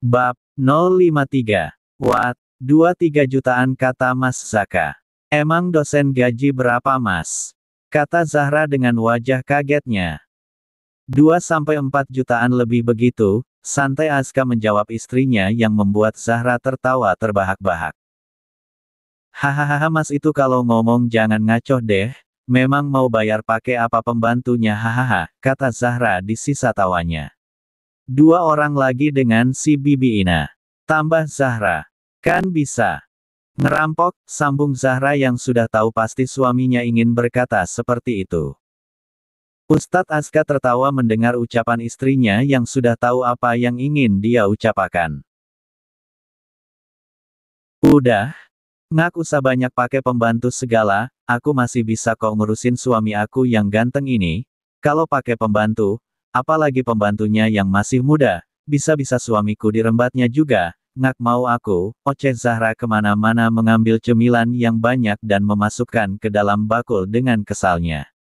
Bab 053. Watt, 23 jutaan kata Mas Zaka. Emang dosen gaji berapa Mas? Kata Zahra dengan wajah kagetnya. 2-4 jutaan lebih begitu, santai Azka menjawab istrinya yang membuat Zahra tertawa terbahak-bahak. Hahaha Mas itu kalau ngomong jangan ngaco deh, memang mau bayar pakai apa pembantunya hahaha, kata Zahra di sisa tawanya. 2 orang lagi dengan si Bibi Ina. Tambah Zahra. Kan bisa. Ngerampok, sambung Zahra yang sudah tahu pasti suaminya ingin berkata seperti itu. Ustadz Azka tertawa mendengar ucapan istrinya yang sudah tahu apa yang ingin dia ucapkan. Udah. Ngak usah banyak pakai pembantu segala, aku masih bisa kok ngurusin suami aku yang ganteng ini. Kalau pakai pembantu, apalagi pembantunya yang masih muda, bisa-bisa suamiku dirembatnya juga. Ngak mau aku, oceh Zahra kemana-mana mengambil cemilan yang banyak dan memasukkan ke dalam bakul dengan kesalnya.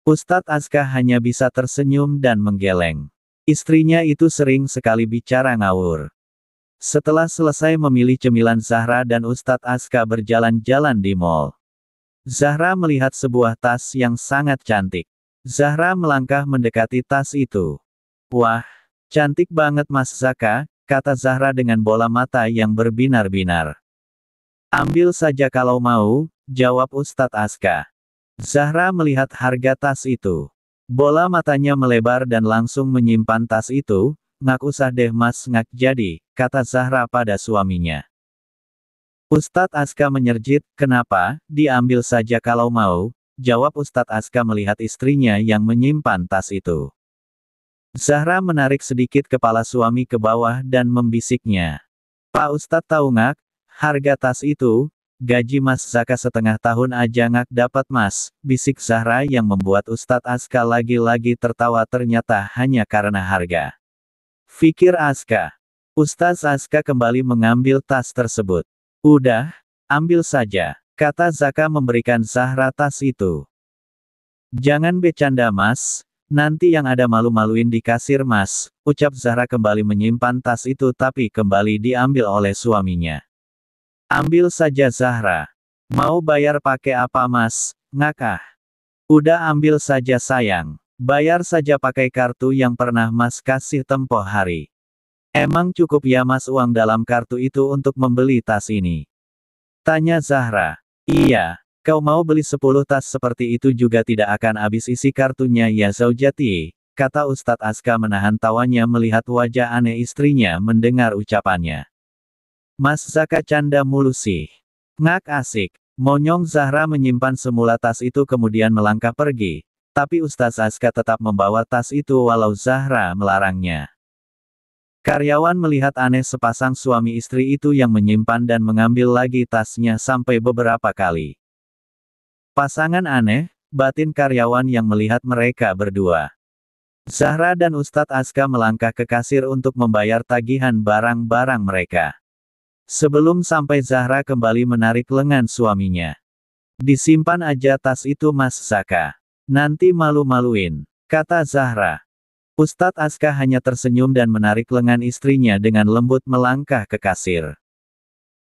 Ustadz Azka hanya bisa tersenyum dan menggeleng. Istrinya itu sering sekali bicara ngawur. Setelah selesai memilih cemilan Zahra dan Ustadz Azka berjalan-jalan di mall. Zahra melihat sebuah tas yang sangat cantik. Zahra melangkah mendekati tas itu. Wah, cantik banget Mas Zaka, kata Zahra dengan bola mata yang berbinar-binar. Ambil saja kalau mau, jawab Ustadz Azka. Zahra melihat harga tas itu. Bola matanya melebar dan langsung menyimpan tas itu. Ngak usah deh Mas ngak jadi, kata Zahra pada suaminya. Ustadz Azka menyerjit, kenapa, diambil saja kalau mau, jawab Ustadz Azka melihat istrinya yang menyimpan tas itu. Zahra menarik sedikit kepala suami ke bawah dan membisiknya. Pak Ustadz tahu ngak, harga tas itu, gaji Mas Zaka setengah tahun aja ngak dapat Mas, bisik Zahra yang membuat Ustadz Azka lagi-lagi tertawa ternyata hanya karena harga. Fikir Azka. Ustadz Azka kembali mengambil tas tersebut. Udah, ambil saja, kata Zaka memberikan Zahra tas itu. Jangan bercanda Mas, nanti yang ada malu-maluin di kasir Mas, ucap Zahra kembali menyimpan tas itu tapi kembali diambil oleh suaminya. Ambil saja Zahra. Mau bayar pakai apa Mas, ngakah? Udah ambil saja sayang. Bayar saja pakai kartu yang pernah Mas kasih tempo hari. Emang cukup ya Mas uang dalam kartu itu untuk membeli tas ini? Tanya Zahra. Iya, kau mau beli 10 tas seperti itu juga tidak akan habis isi kartunya ya Zaujati, kata Ustadz Azka menahan tawanya melihat wajah aneh istrinya mendengar ucapannya. Mas Zaka canda mulu sih. Ngak asik. Monyong Zahra menyimpan semula tas itu kemudian melangkah pergi. Tapi Ustadz Azka tetap membawa tas itu walau Zahra melarangnya. Karyawan melihat aneh sepasang suami istri itu yang menyimpan dan mengambil lagi tasnya sampai beberapa kali. Pasangan aneh, batin karyawan yang melihat mereka berdua. Zahra dan Ustadz Azka melangkah ke kasir untuk membayar tagihan barang-barang mereka. Sebelum sampai Zahra kembali menarik lengan suaminya. Disimpan aja tas itu Mas Zaka. Nanti malu-maluin, kata Zahra. Ustadz Azka hanya tersenyum dan menarik lengan istrinya dengan lembut melangkah ke kasir.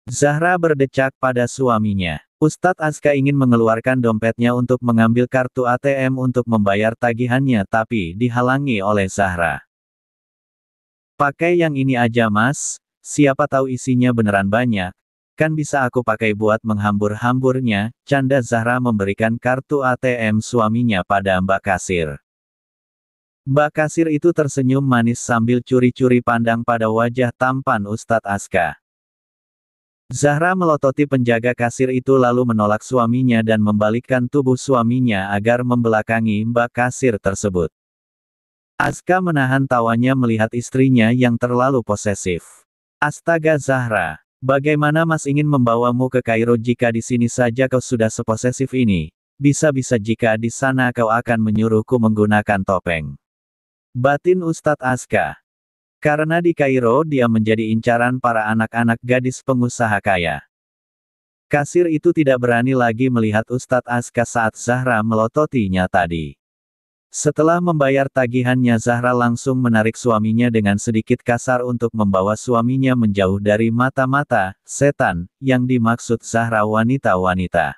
Zahra berdecak pada suaminya. Ustadz Azka ingin mengeluarkan dompetnya untuk mengambil kartu ATM untuk membayar tagihannya tapi dihalangi oleh Zahra. Pakai yang ini aja Mas, siapa tahu isinya beneran banyak. Kan bisa aku pakai buat menghambur-hamburnya, canda Zahra memberikan kartu ATM suaminya pada Mbak Kasir. Mbak Kasir itu tersenyum manis sambil curi-curi pandang pada wajah tampan Ustadz Azka. Zahra melototi penjaga kasir itu lalu menolak suaminya dan membalikkan tubuh suaminya agar membelakangi Mbak Kasir tersebut. Azka menahan tawanya melihat istrinya yang terlalu posesif. Astaga Zahra. Bagaimana Mas ingin membawamu ke Kairo jika di sini saja kau sudah seposesif ini? Bisa-bisa jika di sana kau akan menyuruhku menggunakan topeng. Batin Ustadz Azka. Karena di Kairo dia menjadi incaran para anak-anak gadis pengusaha kaya. Kasir itu tidak berani lagi melihat Ustadz Azka saat Zahra melototinya tadi. Setelah membayar tagihannya, Zahra langsung menarik suaminya dengan sedikit kasar untuk membawa suaminya menjauh dari mata-mata setan yang dimaksud Zahra wanita-wanita.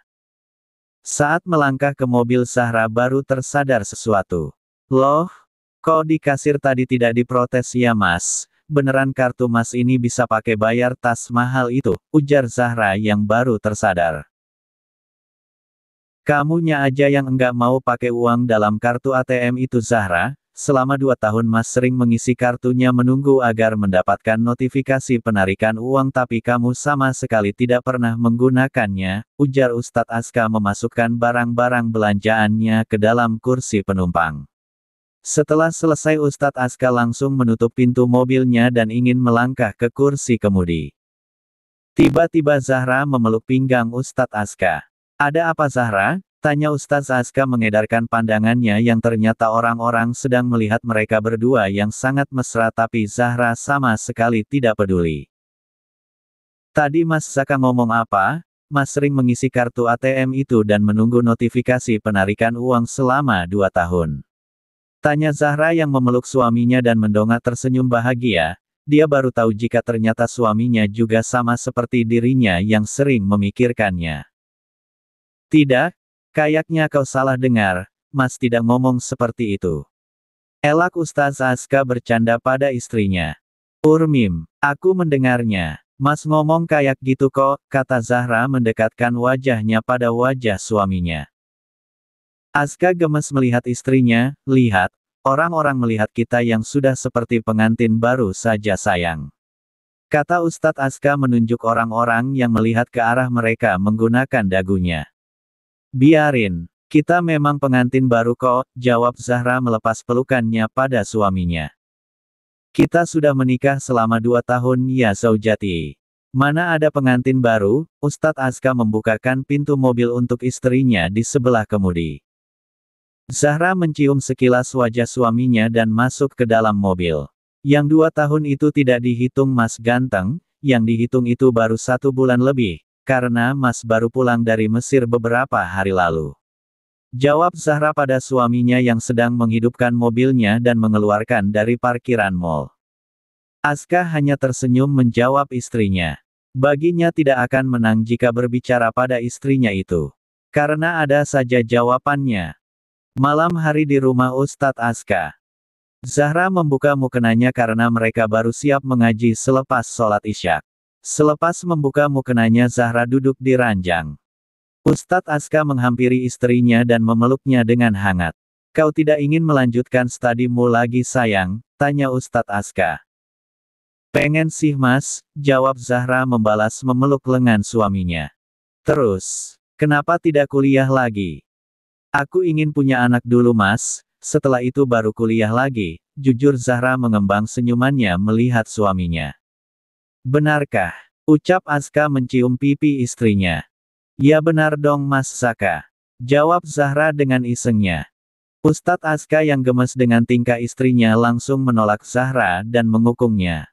Saat melangkah ke mobil, Zahra baru tersadar sesuatu. Loh, kok di kasir tadi tidak diprotes ya Mas? Beneran kartu Mas ini bisa pakai bayar tas mahal itu, ujar Zahra yang baru tersadar. Kamunya aja yang enggak mau pakai uang dalam kartu ATM itu Zahra, selama 2 tahun Mas sering mengisi kartunya menunggu agar mendapatkan notifikasi penarikan uang tapi kamu sama sekali tidak pernah menggunakannya, ujar Ustadz Aska memasukkan barang-barang belanjaannya ke dalam kursi penumpang. Setelah selesai Ustadz Aska langsung menutup pintu mobilnya dan ingin melangkah ke kursi kemudi. Tiba-tiba Zahra memeluk pinggang Ustadz Aska. Ada apa Zahra? Tanya Ustadz Aska mengedarkan pandangannya yang ternyata orang-orang sedang melihat mereka berdua yang sangat mesra tapi Zahra sama sekali tidak peduli. Tadi Mas Zaka ngomong apa? Mas sering mengisi kartu ATM itu dan menunggu notifikasi penarikan uang selama 2 tahun. Tanya Zahra yang memeluk suaminya dan mendongak tersenyum bahagia. Dia baru tahu jika ternyata suaminya juga sama seperti dirinya yang sering memikirkannya. Tidak, kayaknya kau salah dengar, Mas tidak ngomong seperti itu. Elak Ustaz Aska bercanda pada istrinya. Urmim, aku mendengarnya. Mas ngomong kayak gitu kok, kata Zahra mendekatkan wajahnya pada wajah suaminya. Aska gemes melihat istrinya, lihat, orang-orang melihat kita yang sudah seperti pengantin baru saja sayang. Kata Ustadz Aska menunjuk orang-orang yang melihat ke arah mereka menggunakan dagunya. Biarin, kita memang pengantin baru kok, jawab Zahra melepas pelukannya pada suaminya. Kita sudah menikah selama 2 tahun ya Zaujati. Mana ada pengantin baru, Ustadz Aska membukakan pintu mobil untuk istrinya di sebelah kemudi. Zahra mencium sekilas wajah suaminya dan masuk ke dalam mobil. Yang 2 tahun itu tidak dihitung Mas ganteng, yang dihitung itu baru 1 bulan lebih. Karena Mas baru pulang dari Mesir beberapa hari lalu. Jawab Zahra pada suaminya yang sedang menghidupkan mobilnya dan mengeluarkan dari parkiran mall. Aska hanya tersenyum menjawab istrinya. Baginya tidak akan menang jika berbicara pada istrinya itu. Karena ada saja jawabannya. Malam hari di rumah Ustadz Aska. Zahra membuka mukenanya karena mereka baru siap mengaji selepas sholat Isya. Selepas membuka mukenanya Zahra duduk di ranjang. Ustadz Aska menghampiri istrinya dan memeluknya dengan hangat. Kau tidak ingin melanjutkan studimu lagi sayang? Tanya Ustadz Aska. Pengen sih Mas, jawab Zahra membalas memeluk lengan suaminya. Terus, kenapa tidak kuliah lagi? Aku ingin punya anak dulu Mas, setelah itu baru kuliah lagi, jujur Zahra mengembang senyumannya melihat suaminya. Benarkah? Ucap Aska mencium pipi istrinya. Ya benar dong Mas Zaka. Jawab Zahra dengan isengnya. Ustadz Aska yang gemes dengan tingkah istrinya langsung menolak Zahra dan mengukungnya.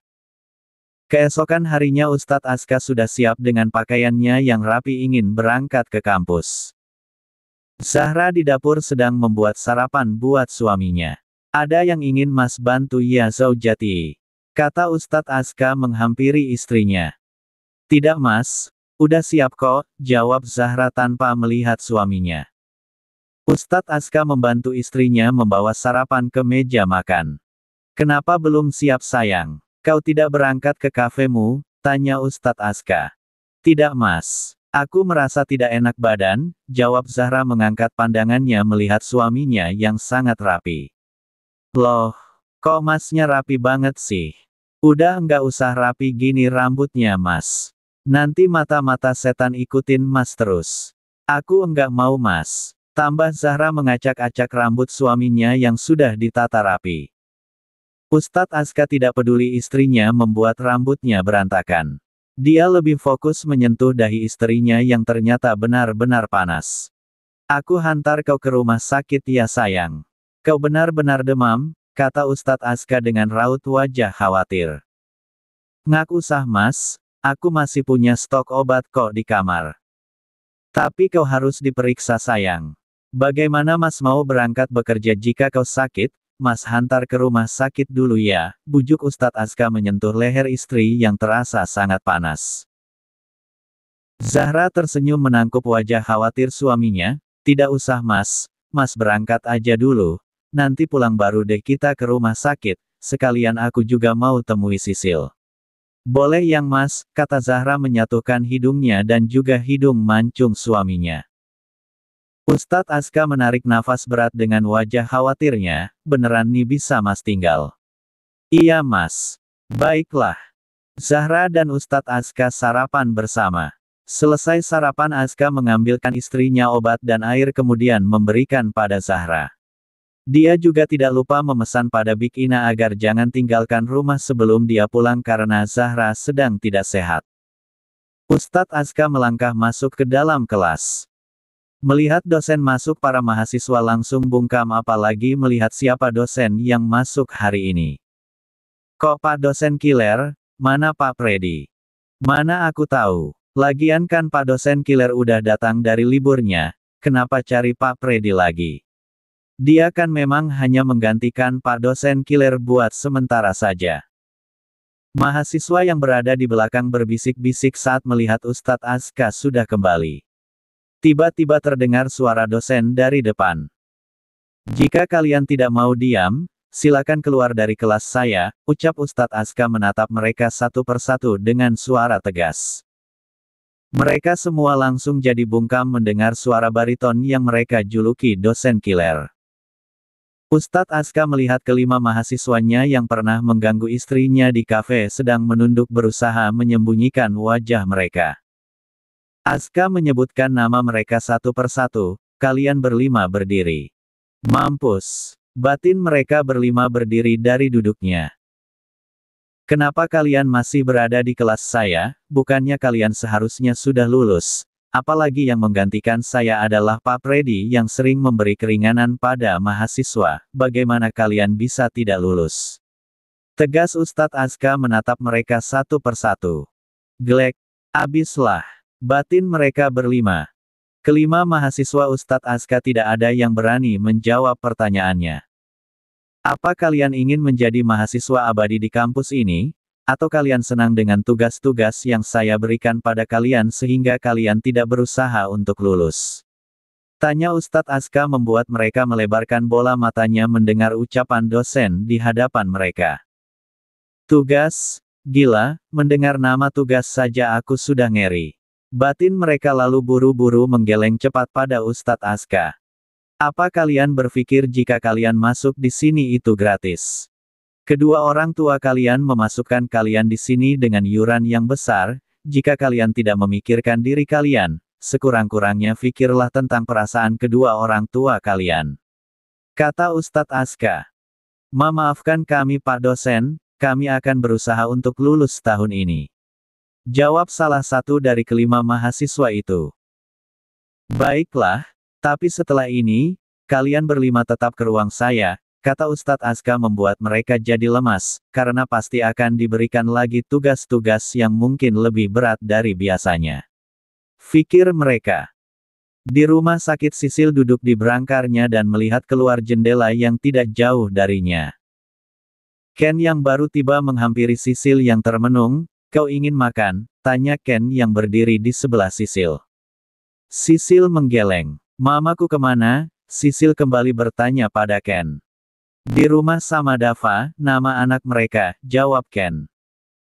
Keesokan harinya Ustadz Aska sudah siap dengan pakaiannya yang rapi ingin berangkat ke kampus. Zahra di dapur sedang membuat sarapan buat suaminya. Ada yang ingin Mas bantu ya Zaujati? Kata Ustadz Aska menghampiri istrinya. Tidak Mas, udah siap kok, jawab Zahra tanpa melihat suaminya. Ustadz Aska membantu istrinya membawa sarapan ke meja makan. Kenapa belum siap sayang? Kau tidak berangkat ke kafemu? Tanya Ustadz Aska. Tidak Mas, aku merasa tidak enak badan, jawab Zahra mengangkat pandangannya melihat suaminya yang sangat rapi. Loh, kok Masnya rapi banget sih? Udah nggak usah rapi gini rambutnya Mas. Nanti mata-mata setan ikutin Mas terus. Aku enggak mau Mas. Tambah Zahra mengacak-acak rambut suaminya yang sudah ditata rapi. Ustadz Aska tidak peduli istrinya membuat rambutnya berantakan. Dia lebih fokus menyentuh dahi istrinya yang ternyata benar-benar panas. Aku hantar kau ke rumah sakit ya sayang. Kau benar-benar demam, kata Ustadz Aska dengan raut wajah khawatir. Nggak usah Mas, aku masih punya stok obat kok di kamar. Tapi kau harus diperiksa sayang. Bagaimana Mas mau berangkat bekerja jika kau sakit? Mas hantar ke rumah sakit dulu ya, bujuk Ustadz Aska menyentuh leher istri yang terasa sangat panas. Zahra tersenyum menangkup wajah khawatir suaminya, tidak usah Mas berangkat aja dulu, nanti pulang baru deh kita ke rumah sakit, sekalian aku juga mau temui Sisil. Boleh yang Mas, kata Zahra menyatukan hidungnya dan juga hidung mancung suaminya. Ustadz Aska menarik nafas berat dengan wajah khawatirnya, beneran nih bisa Mas tinggal? Iya Mas. Baiklah. Zahra dan Ustadz Aska sarapan bersama. Selesai sarapan Aska mengambilkan istrinya obat dan air kemudian memberikan pada Zahra. Dia juga tidak lupa memesan pada Bik Ina agar jangan tinggalkan rumah sebelum dia pulang karena Zahra sedang tidak sehat. Ustadz Aska melangkah masuk ke dalam kelas. Melihat dosen masuk para mahasiswa langsung bungkam apalagi melihat siapa dosen yang masuk hari ini. Kok Pak dosen killer, mana Pak Freddy? Mana aku tahu. Lagian kan Pak dosen killer udah datang dari liburnya, kenapa cari Pak Freddy lagi? Dia kan memang hanya menggantikan Pak dosen killer buat sementara saja. Mahasiswa yang berada di belakang berbisik-bisik saat melihat Ustadz Aska sudah kembali. Tiba-tiba terdengar suara dosen dari depan. Jika kalian tidak mau diam, silakan keluar dari kelas saya, ucap Ustadz Aska menatap mereka satu persatu dengan suara tegas. Mereka semua langsung jadi bungkam mendengar suara bariton yang mereka juluki dosen killer. Ustadz Aska melihat kelima mahasiswanya yang pernah mengganggu istrinya di kafe sedang menunduk berusaha menyembunyikan wajah mereka. Aska menyebutkan nama mereka satu persatu, kalian berlima berdiri. Mampus. Batin mereka berlima berdiri dari duduknya. Kenapa kalian masih berada di kelas saya, bukannya kalian seharusnya sudah lulus? Apalagi yang menggantikan saya adalah Pak Freddy yang sering memberi keringanan pada mahasiswa, bagaimana kalian bisa tidak lulus? Tegas Ustadz Aska menatap mereka satu persatu. Glek, abislah. Batin mereka berlima. Kelima mahasiswa Ustadz Aska tidak ada yang berani menjawab pertanyaannya. Apa kalian ingin menjadi mahasiswa abadi di kampus ini? Atau kalian senang dengan tugas-tugas yang saya berikan pada kalian sehingga kalian tidak berusaha untuk lulus? Tanya Ustadz Aska membuat mereka melebarkan bola matanya mendengar ucapan dosen di hadapan mereka. Tugas? Gila, mendengar nama tugas saja aku sudah ngeri. Batin mereka lalu buru-buru menggeleng cepat pada Ustadz Aska. Apa kalian berpikir jika kalian masuk di sini itu gratis? Kedua orang tua kalian memasukkan kalian di sini dengan yuran yang besar, jika kalian tidak memikirkan diri kalian, sekurang-kurangnya pikirlah tentang perasaan kedua orang tua kalian. Kata Ustadz Aska. Maafkan kami Pak dosen, kami akan berusaha untuk lulus tahun ini. Jawab salah satu dari kelima mahasiswa itu. Baiklah, tapi setelah ini, kalian berlima tetap ke ruang saya, kata Ustadz Aska membuat mereka jadi lemas, karena pasti akan diberikan lagi tugas-tugas yang mungkin lebih berat dari biasanya. Fikir mereka. Di rumah sakit Sisil duduk di berangkarnya dan melihat keluar jendela yang tidak jauh darinya. Ken yang baru tiba menghampiri Sisil yang termenung, kau ingin makan? Tanya Ken yang berdiri di sebelah Sisil. Sisil menggeleng. Mamaku kemana? Sisil kembali bertanya pada Ken. Di rumah sama Dava, nama anak mereka, jawab Ken.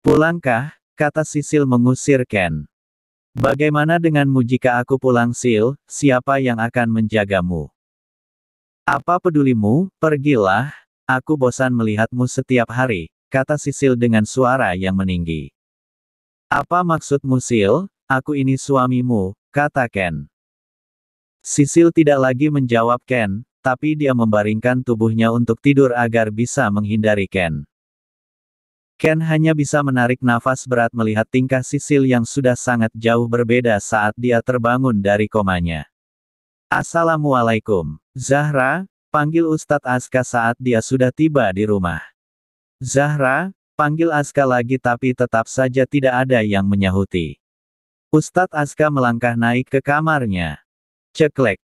Pulangkah? Kata Sisil mengusir Ken. Bagaimana denganmu jika aku pulang Sil, siapa yang akan menjagamu? Apa pedulimu, pergilah, aku bosan melihatmu setiap hari, kata Sisil dengan suara yang meninggi. Apa maksudmu Sil? Aku ini suamimu, kata Ken. Sisil tidak lagi menjawab Ken, tapi dia membaringkan tubuhnya untuk tidur agar bisa menghindari Ken. Ken hanya bisa menarik nafas berat melihat tingkah Sisil yang sudah sangat jauh berbeda saat dia terbangun dari komanya. Assalamualaikum. Zahra, panggil Ustadz Aska saat dia sudah tiba di rumah. Zahra, panggil Aska lagi tapi tetap saja tidak ada yang menyahuti. Ustadz Aska melangkah naik ke kamarnya. Ceklek.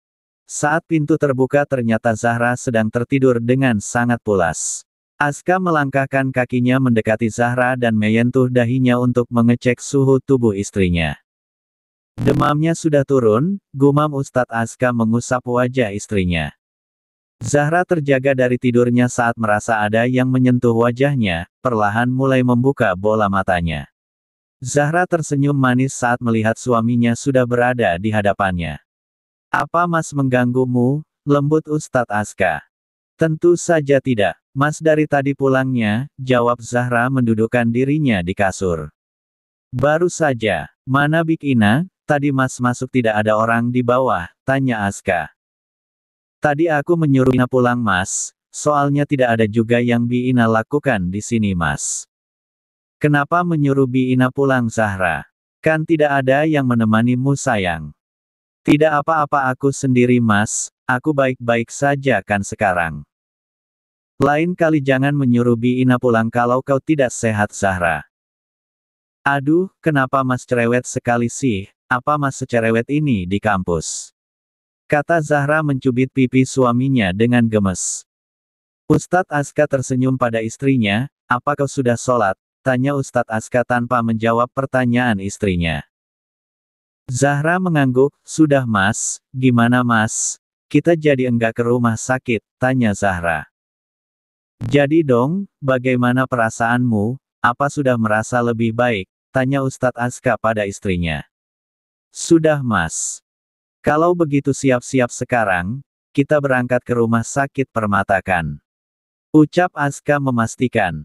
Saat pintu terbuka ternyata Zahra sedang tertidur dengan sangat pulas. Aska melangkahkan kakinya mendekati Zahra dan menyentuh dahinya untuk mengecek suhu tubuh istrinya. Demamnya sudah turun, gumam Ustadz Aska mengusap wajah istrinya. Zahra terjaga dari tidurnya saat merasa ada yang menyentuh wajahnya, perlahan mulai membuka bola matanya. Zahra tersenyum manis saat melihat suaminya sudah berada di hadapannya. "Apa Mas mengganggumu?" lembut Ustadz Aska. "Tentu saja tidak, Mas dari tadi pulangnya," jawab Zahra mendudukkan dirinya di kasur. "Baru saja, mana Bik Ina? Tadi Mas masuk tidak ada orang di bawah," tanya Aska. "Tadi aku menyuruh Ina pulang Mas, soalnya tidak ada juga yang Bi Ina lakukan di sini Mas." "Kenapa menyuruh Bi Ina pulang Zahra? Kan tidak ada yang menemanimu sayang." "Tidak apa-apa aku sendiri Mas, aku baik-baik saja kan sekarang." "Lain kali jangan menyuruh Bi Ina pulang kalau kau tidak sehat Zahra." "Aduh, kenapa Mas cerewet sekali sih, apa Mas secerewet ini di kampus?" kata Zahra mencubit pipi suaminya dengan gemes. Ustadz Aska tersenyum pada istrinya, "Apa kau sudah sholat?" tanya Ustadz Aska tanpa menjawab pertanyaan istrinya. Zahra mengangguk, "Sudah Mas, gimana Mas? Kita jadi enggak ke rumah sakit?" tanya Zahra. "Jadi dong, bagaimana perasaanmu, apa sudah merasa lebih baik?" tanya Ustadz Aska pada istrinya. "Sudah Mas. Kalau begitu siap-siap sekarang, kita berangkat ke rumah sakit Permata kan?" ucap Aska memastikan.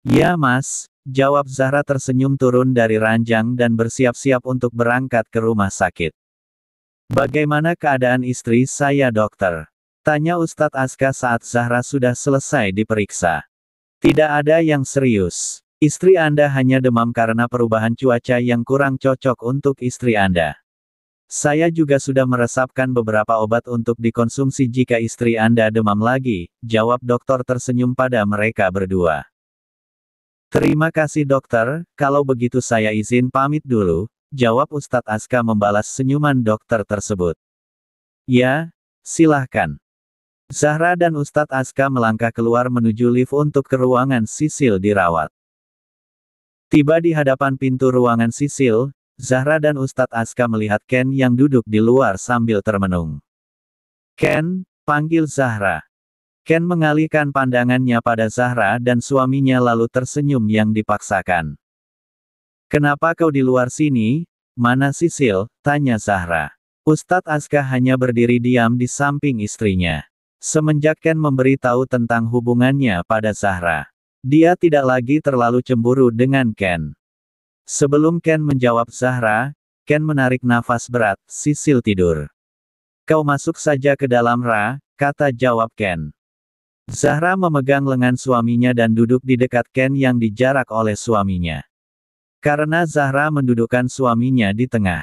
"Ya Mas," jawab Zahra tersenyum turun dari ranjang dan bersiap-siap untuk berangkat ke rumah sakit. "Bagaimana keadaan istri saya dokter?" tanya Ustadz Aska saat Zahra sudah selesai diperiksa. "Tidak ada yang serius. Istri Anda hanya demam karena perubahan cuaca yang kurang cocok untuk istri Anda. Saya juga sudah meresapkan beberapa obat untuk dikonsumsi jika istri Anda demam lagi," jawab dokter tersenyum pada mereka berdua. "Terima kasih dokter, kalau begitu saya izin pamit dulu," jawab Ustadz Aska membalas senyuman dokter tersebut. "Ya, silahkan." Zahra dan Ustadz Aska melangkah keluar menuju lift untuk ke ruangan Sisil dirawat. Tiba di hadapan pintu ruangan Sisil, Zahra dan Ustadz Aska melihat Ken yang duduk di luar sambil termenung. "Ken," panggil Zahra. Ken mengalihkan pandangannya pada Zahra dan suaminya lalu tersenyum yang dipaksakan. "Kenapa kau di luar sini? Mana Sisil?" tanya Zahra. Ustadz Aska hanya berdiri diam di samping istrinya. Semenjak Ken memberitahu tentang hubungannya pada Zahra, dia tidak lagi terlalu cemburu dengan Ken. Sebelum Ken menjawab Zahra, Ken menarik nafas berat, "Sisil tidur. Kau masuk saja ke dalam Ra," kata jawab Ken. Zahra memegang lengan suaminya dan duduk di dekat Ken yang dijarak oleh suaminya. Karena Zahra mendudukkan suaminya di tengah.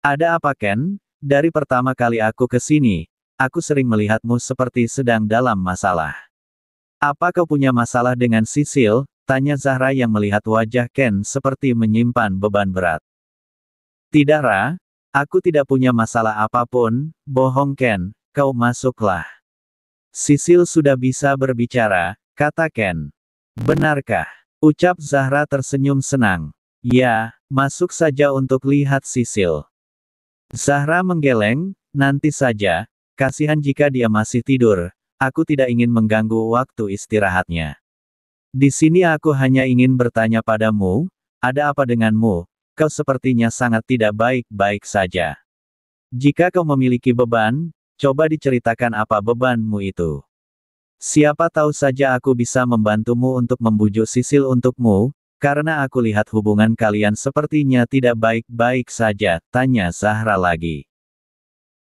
"Ada apa Ken? Dari pertama kali aku ke sini, aku sering melihatmu seperti sedang dalam masalah. Apa kau punya masalah dengan Sisil?" tanya Zahra yang melihat wajah Ken seperti menyimpan beban berat. "Tidak Ra, aku tidak punya masalah apapun." "Bohong Ken, kau masuklah. Sisil sudah bisa berbicara," kata Ken. "Benarkah?" ucap Zahra tersenyum senang. "Ya, masuk saja untuk lihat Sisil." Zahra menggeleng, "Nanti saja, kasihan jika dia masih tidur, aku tidak ingin mengganggu waktu istirahatnya. Di sini aku hanya ingin bertanya padamu, ada apa denganmu? Kau sepertinya sangat tidak baik-baik saja. Jika kau memiliki beban, coba diceritakan apa bebanmu itu. Siapa tahu saja aku bisa membantumu untuk membujuk Sisil untukmu, karena aku lihat hubungan kalian sepertinya tidak baik-baik saja," tanya Zahra lagi.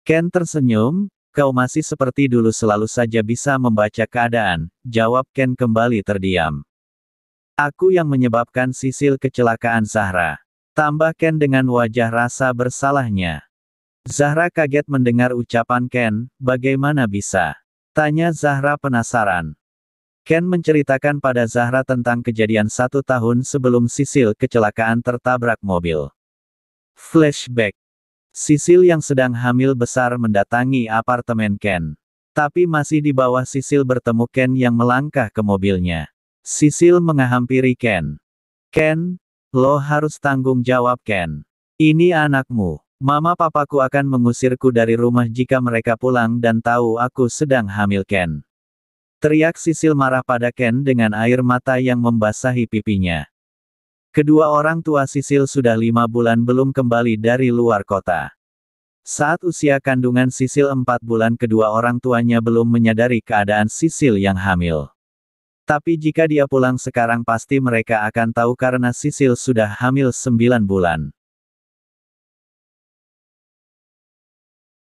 Ken tersenyum, "Kau masih seperti dulu selalu saja bisa membaca keadaan," jawab Ken kembali terdiam. "Aku yang menyebabkan Sisil kecelakaan Zahra," tambah Ken dengan wajah rasa bersalahnya. Zahra kaget mendengar ucapan Ken, "Bagaimana bisa?" tanya Zahra penasaran. Ken menceritakan pada Zahra tentang kejadian 1 tahun sebelum Sisil kecelakaan tertabrak mobil. Flashback. Sisil yang sedang hamil besar mendatangi apartemen Ken. Tapi masih di bawah Sisil bertemu Ken yang melangkah ke mobilnya. Sisil menghampiri Ken. Ken, lo harus tanggung jawab Ken. Ini anakmu. Mama papaku akan mengusirku dari rumah jika mereka pulang dan tahu aku sedang hamil Ken. Teriak Sisil marah pada Ken dengan air mata yang membasahi pipinya. Kedua orang tua Sisil sudah 5 bulan belum kembali dari luar kota. Saat usia kandungan Sisil 4 bulan kedua orang tuanya belum menyadari keadaan Sisil yang hamil. Tapi jika dia pulang sekarang pasti mereka akan tahu karena Sisil sudah hamil 9 bulan.